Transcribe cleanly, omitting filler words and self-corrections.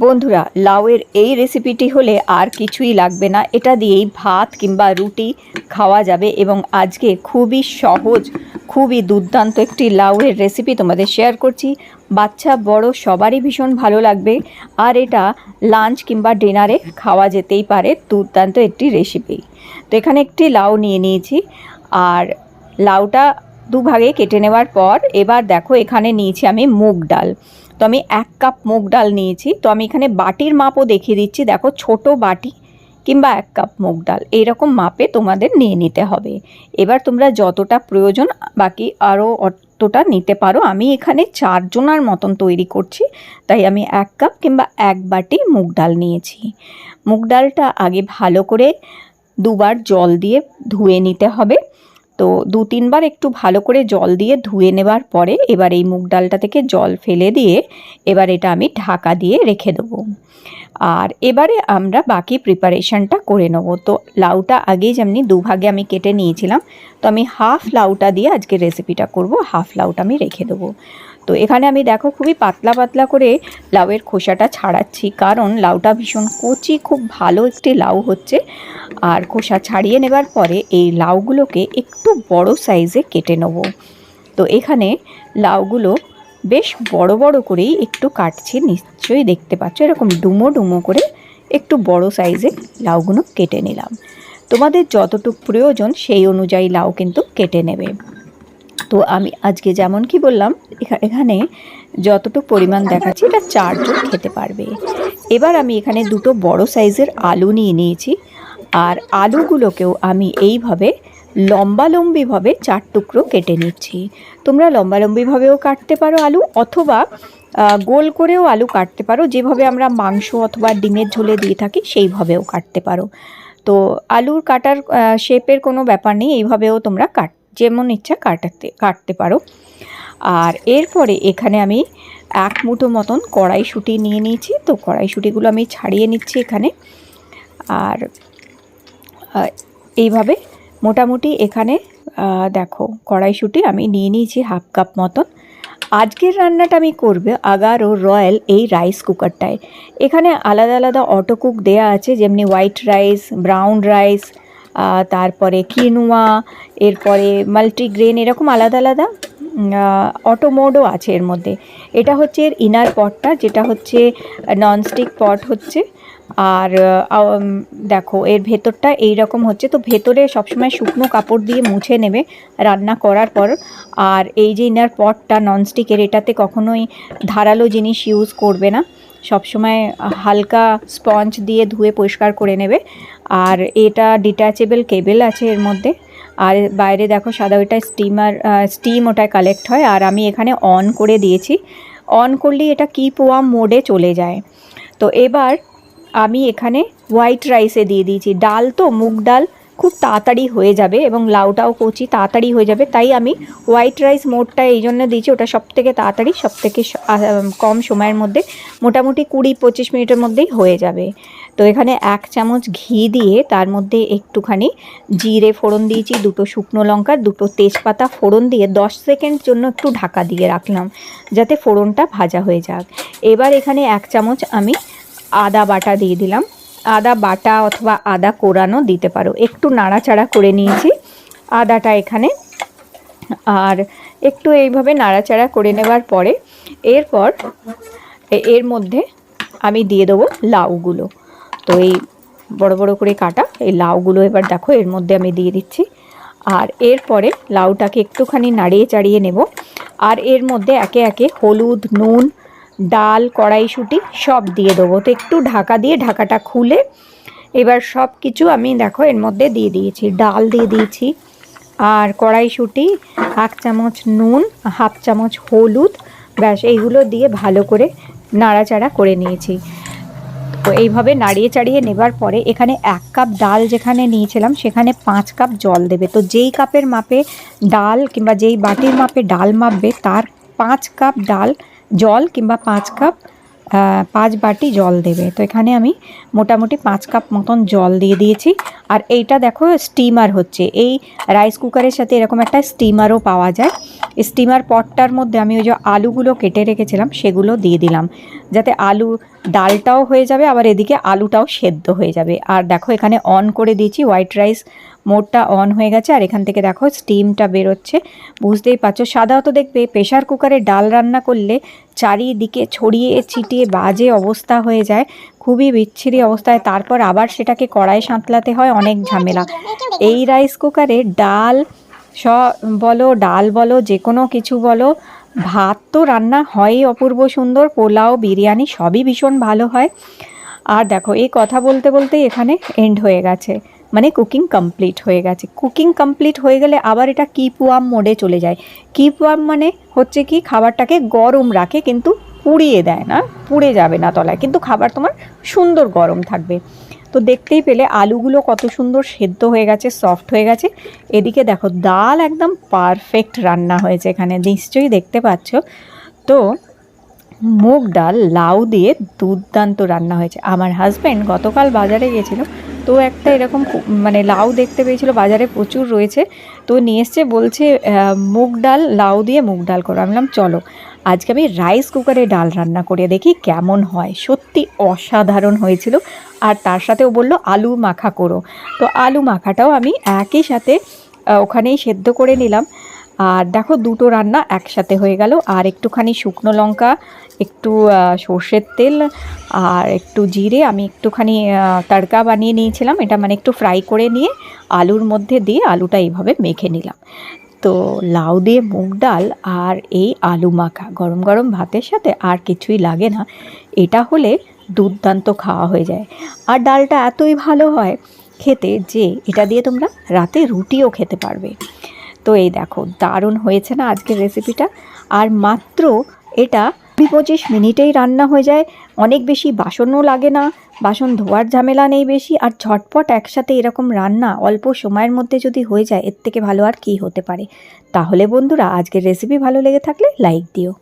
বন্ধুরা, লাউয়ের এই রেসিপিটি হলে আর কিছুই লাগবে না। এটা দিয়েই ভাত কিংবা রুটি খাওয়া যাবে এবং আজকে খুবই সহজ, খুবই দুর্দান্ত একটি লাউয়ের রেসিপি তোমাদের শেয়ার করছি। বাচ্চা বড় সবারই ভীষণ ভালো লাগবে, আর এটা লাঞ্চ কিংবা ডিনারে খাওয়া যেতেই পারে। দুর্দান্ত একটি রেসিপি। তো এখানে একটি লাউ নিয়ে নিয়েছি, আর লাউটা দুভাগে কেটে নেওয়ার পর এবার দেখো এখানে নিয়েছি আমি মুগ ডাল। তো আমি 1 কাপ মুগ ডাল নিয়েছি। তো আমি এখানে বাটির মাপও দেখিয়ে দিচ্ছি। দেখো ছোট বাটি কিংবা 1 কাপ মুগ ডাল এইরকম মাপে তোমাদের নিয়ে নিতে হবে। এবার তোমরা যতটা প্রয়োজন বাকি আরও অতটা নিতে পারো। আমি এখানে 4 জনার মতন তৈরি করছি, তাই আমি 1 কাপ কিংবা 1 বাটি মুগ ডাল নিয়েছি। মুগ ডালটা আগে ভালো করে 2 বার জল দিয়ে ধুয়ে নিতে হবে। তো 2-3 বার একটু ভালো করে জল দিয়ে ধুয়ে নেবার পরে এবার এই মুগ ডালটা থেকে জল ফেলে দিয়ে এবার এটা আমি ঢাকা দিয়ে রেখে দেবো। আর এবারে আমরা বাকি প্রিপারেশনটা করে নেব। তো লাউটা আগেই যেমনি দুভাগে আমি কেটে নিয়েছিলাম, তো আমি হাফ লাউটা দিয়ে আজকে রেসিপিটা করব, হাফ লাউটা আমি রেখে দেবো। তো এখানে আমি দেখো খুবই পাতলা পাতলা করে লাউয়ের খোসাটা ছাড়াচ্ছি, কারণ লাউটা ভীষণ কচি, খুব ভালো একটি লাউ হচ্ছে। আর খোসা ছাড়িয়ে নেবার পরে এই লাউগুলোকে একটু বড় সাইজে কেটে নেব। তো এখানে লাউগুলো বেশ বড় বড় করেই একটু কাটছি, নিশ্চয়ই দেখতে পাচ্ছ এরকম ডুমো ডুমো করে একটু বড় সাইজে লাউগুলো কেটে নিলাম। তোমাদের যতটুকু প্রয়োজন সেই অনুযায়ী লাউ কিন্তু কেটে নেবে। তো আমি আজকে যেমন কি বললাম, এখানে যতটুকু পরিমাণ দেখাচ্ছি এটা 4 জন খেতে পারবে। এবার আমি এখানে 2টো বড় সাইজের আলু নিয়ে নিয়েছি, আর আলুগুলোকেও আমি এইভাবে লম্বালম্বিভাবে 4 টুকরো কেটে নিচ্ছি। তোমরা লম্বালম্বিভাবেও কাটতে পারো আলু, অথবা গোল করেও আলু কাটতে পারো, যেভাবে আমরা মাংস অথবা ডিমের ঝোলে দিয়ে থাকি সেইভাবেও কাটতে পারো। তো আলুর কাটার শেপের কোনো ব্যাপার নেই, এইভাবেও তোমরা যেমন ইচ্ছা কাটতে পারো। আর এরপরে এখানে আমি 1 মুঠো মতন কড়াইশুঁটি নিয়ে নিয়েছি। তো কড়াইশুঁটিগুলো আমি ছাড়িয়ে নিচ্ছি এখানে। আর এইভাবে মোটামুটি এখানে দেখো কড়াইশুঁটি আমি নিয়ে নিয়েছি হাফ কাপ মতন। আজকের রান্নাটা আমি করবে আগারো রয়্যাল এই রাইস কুকারটায়। এখানে আলাদা আলাদা অটো কুক দেয়া আছে, যেমনি হোয়াইট রাইস, ব্রাউন রাইস, তারপরে কিনুয়া, এরপরে মাল্টিগ্রেন, এরকম আলাদা আলাদা অটো মোডও আছে এর মধ্যে। এটা হচ্ছে এর ইনার পটটা, যেটা হচ্ছে ননস্টিক পট হচ্ছে। আর দেখো এর ভেতরটা এই রকম হচ্ছে। তো ভেতরে সবসময় শুকনো কাপড় দিয়ে মুছে নেবে রান্না করার পর। আর এই যে ইনার পটটা ননস্টিকের, এটাতে কখনোই ধারালো জিনিস ইউজ করবে না, সবসময় হালকা স্পঞ্জ দিয়ে ধুয়ে পরিষ্কার করে নেবে। আর এটা ডিট্যাচেবল কেবেল আছে এর মধ্যে। আর বাইরে দেখো সাদা ওইটা স্টিম ওটায় কালেক্ট হয়। আর আমি এখানে অন করে দিয়েছি, অন করলেই এটা কিপ ওয়ার্ম মোডে চলে যায়। তো এবার আমি এখানে হোয়াইট রাইসে দিয়ে দিয়েছি। ডাল তো মুগ ডাল খুব তাড়াতাড়ি হয়ে যাবে এবং লাউটাও কচি, তাড়াতাড়ি হয়ে যাবে, তাই আমি হোয়াইট রাইস মোডটা এই জন্য দিয়েছি। ওটা সবথেকে তাড়াতাড়ি, সবথেকে কম সময়ের মধ্যে, মোটামুটি 20-25 মিনিটের মধ্যেই হয়ে যাবে। তো এখানে 1 চামচ ঘি দিয়ে তার মধ্যে একটুখানি জিরে ফোড়ন দিয়েছি, 2টো শুকনো লঙ্কা, 2টো তেজপাতা ফোড়ন দিয়ে 10 সেকেন্ড জন্য একটু ঢাকা দিয়ে রাখলাম, যাতে ফোড়নটা ভাজা হয়ে যাক। এবার এখানে 1 চামচ আমি আদা বাটা দিয়ে দিলাম। আদা বাটা অথবা আদা কোরানো দিতে পারো। একটু নাড়াচাড়া করে নিয়েছি আদাটা এখানে। আর একটু এইভাবে নাড়াচাড়া করে নেবার পরে এরপর এর মধ্যে আমি দিয়ে দেবো লাউগুলো। তো এই বড় বড় করে কাটা এই লাউগুলো এবার দেখো এর মধ্যে আমি দিয়ে দিচ্ছি। আর এরপরে লাউটাকে একটুখানি নাড়িয়ে চাড়িয়ে নেব। আর এর মধ্যে একে একে হলুদ, নুন, ডাল, কড়াইশুঁটি সব দিয়ে দেবো। তো একটু ঢাকা দিয়ে ঢাকাটা খুলে এবার সব কিছু আমি দেখো এর মধ্যে দিয়ে দিয়েছি। ডাল দিয়ে দিয়েছি, আর কড়াইশুঁটি, 1 চামচ নুন, হাফ চামচ হলুদ, ব্যাস এইগুলো দিয়ে ভালো করে নাড়াচাড়া করে নিয়েছি। তো এইভাবে নাড়িয়ে চাড়িয়ে নেবার পরে এখানে 1 কাপ ডাল যেখানে নিয়েছিলাম সেখানে 5 কাপ জল দেবে। তো যেই কাপের মাপে ডাল কিংবা যেই বাটির মাপে ডাল মাপবে তার 5 কাপ ডাল জল কিংবা 5 বাটি জল দেবে। তো এখানে আমি মোটামুটি 5 কাপ মতন জল দিয়ে দিয়েছি। আর এইটা দেখো স্টিমার হচ্ছে, এই রাইস কুকারের সাথে এরকম একটা স্টিমারও পাওয়া যায়। স্টিমার পটটার মধ্যে আমি ওই যে আলুগুলো কেটে রেখেছিলাম সেগুলো দিয়ে দিলাম, যাতে আলু ডালটাও হয়ে যাবে, আবার এদিকে আলুটাও সেদ্ধ হয়ে যাবে। আর দেখো এখানে অন করে দিয়েছি, হোয়াইট রাইস মোডটা অন হয়ে গেছে, আর এখান থেকে দেখো স্টিমটা বেরোচ্ছে, বুঝতেই পারছো। সাধারণত দেখবে প্রেশার কুকারে ডাল রান্না করলে চারিদিকে ছড়িয়ে ছিটিয়ে বাজে অবস্থা হয়ে যায়, খুবই বিচ্ছিরি অবস্থায়, তারপর আবার সেটাকে কড়াই সাঁতলাতে হয়, অনেক ঝামেলা। এই রাইস কুকারে ডাল ডাল বলো যে কোনো কিছু বলো, ভাত তো রান্না হয়ই অপূর্ব সুন্দর, পোলাও বিরিয়ানি সবই ভীষণ ভালো হয়। আর দেখো এই কথা বলতে বলতেই এখানে এন্ড হয়ে গেছে, মানে কুকিং কমপ্লিট হয়ে গেছে। কুকিং কমপ্লিট হয়ে গেলে আবার এটা কিপ ওয়ার্ম মোডে চলে যায়। কিপ ওয়ার্ম মানে হচ্ছে কি, খাবারটাকে গরম রাখে, কিন্তু পুড়িয়ে দেয় না, পুড়ে যাবে না তলায়, কিন্তু খাবার তোমার সুন্দর গরম থাকবে। তো দেখতেই পেলে আলুগুলো কত সুন্দর সেদ্ধ হয়ে গেছে, সফট হয়ে গেছে। এদিকে দেখো ডাল একদম পারফেক্ট রান্না হয়েছে, এখানে নিশ্চয়ই দেখতে পাচ্ছ। তো মুগ ডাল লাউ দিয়ে দুর্দান্ত রান্না হয়েছে। আমার হাজব্যান্ড গতকাল বাজারে গেছিলো, তো একটা এরকম মানে লাউ দেখতে পেয়েছিল, বাজারে প্রচুর রয়েছে, তো নিয়ে এসছে, বলছে মুগ ডাল লাউ দিয়ে মুগ ডাল করো। আমি বললাম চলো আজকে আমি রাইস কুকারে ডাল রান্না করে দেখি কেমন হয়। সত্যি অসাধারণ হয়েছিল। আর তার সাথেও বললো আলু মাখা করো, তো আলু মাখাটাও আমি একই সাথে ওখানেই সেদ্ধ করে নিলাম। আর দেখো দুটো রান্না একসাথে হয়ে গেল। আর একটুখানি শুকনো লঙ্কা, একটু সর্ষের তেল আর একটু জিরে আমি একটুখানি তড়কা বানিয়ে নিয়েছিলাম, এটা মানে একটু ফ্রাই করে নিয়ে আলুর মধ্যে দিয়ে আলুটা এইভাবে মেখে নিলাম। তো লাউ দিয়ে মুগ ডাল আর এই আলু মাখা গরম গরম ভাতের সাথে আর কিছুই লাগে না, এটা হলে দুর্দান্ত খাওয়া হয়ে যায়। আর ডালটা এতই ভালো হয় খেতে যে এটা দিয়ে তোমরা রাতে রুটিও খেতে পারবে। তো এই দেখো দারুণ হয়েছে না আজকের রেসিপিটা। আর মাত্র এটা 20-25 মিনিটেই রান্না হয়ে যায়, অনেক বেশি বাসনও লাগে না, বাসন ধোয়ার ঝামেলা নেই বেশি। আর ঝটপট একসাথে এরকম রান্না অল্প সময়ের মধ্যে যদি হয়ে যায়, এর থেকে ভালো আর কি হতে পারে। তাহলে বন্ধুরা আজকের রেসিপি ভালো লেগে থাকলে লাইক দিও।